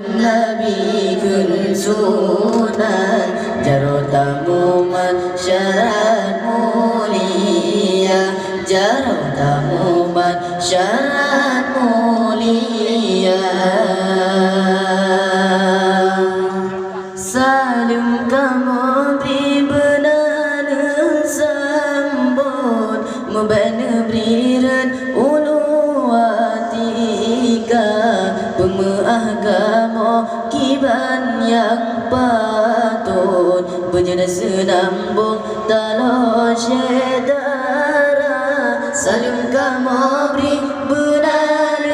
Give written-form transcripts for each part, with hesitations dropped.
Nabi kun sunan jarotamu masyarakat mulia, jarotamu masyarakat mulia. Salim kamu benar sambut membana beriran uluwatika pemahagamo kiban yang patut berjana senambung talo syedara. Salim kamu beri benar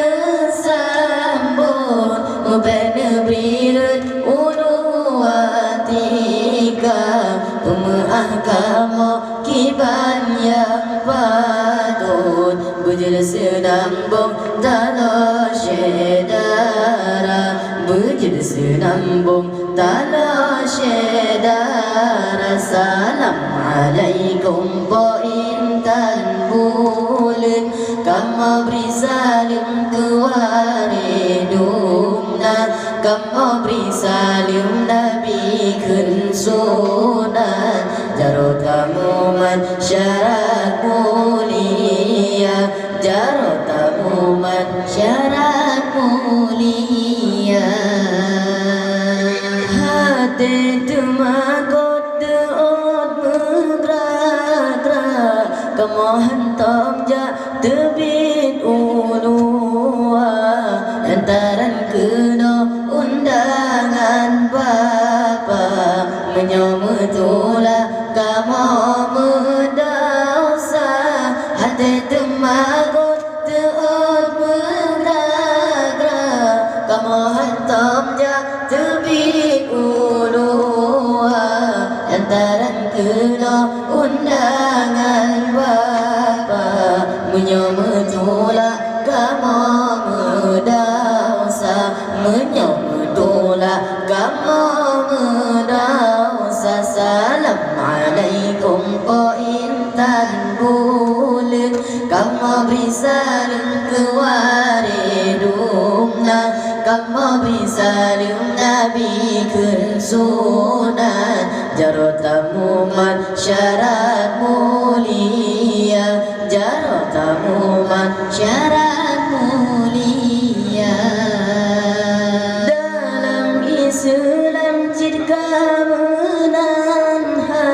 sambut membana beriran pemahagamo kiban yang patut berjana senambung talo syedara, berjana senambung talo syedara. Salam alaikum po intan bulan kamu beri salim kewaridumna, kamu beri salim Nabi kun sunan jarotamu masyarakat mulia, jarotamu masyarakat mulia. Hati tumakot deot mengerak-gerak kamu hentam jak tebit ulua lantaran kena undangan bapa menyometulah kamu mendausa. Hati temagut teot mengerak-gerak kamu hentam jak tebit ulua lantaran kena undangan bapa menyometulah kamu mendausa, menyometulah kamu mendausa. Salam alaikum po intan bulan kamu beri salim kewaridumna, kamu beri salim Nabi kun sunan jarotamu masyarakat mulia, jarotamu masyarakat mulia. Dalam Islam jika menanha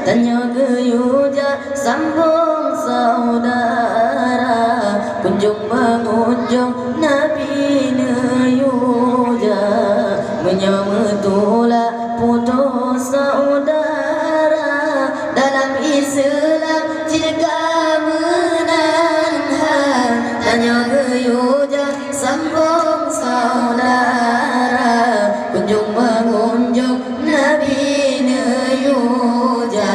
tanya geyuja sambung saudara, kunjung mengunjung Nabi neyuja menyometulah putus saudara. Dalam Islam jika menanha tanya geyuja sambung saudara, kunjung mengunjung Nabi neyuja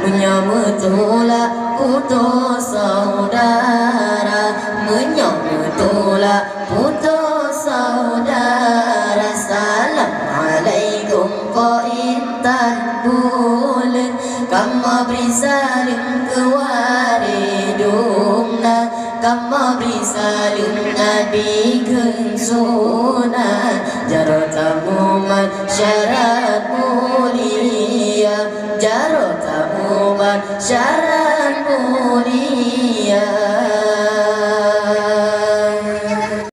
menyometulah putus saudara, menyometulah putus saudara. Salam alaikum po intan bulan kamu beri salim kewaridumna, kamu beri salim Nabi kun sunan jarotamu masyarakat mulia, jarotamu masyarakat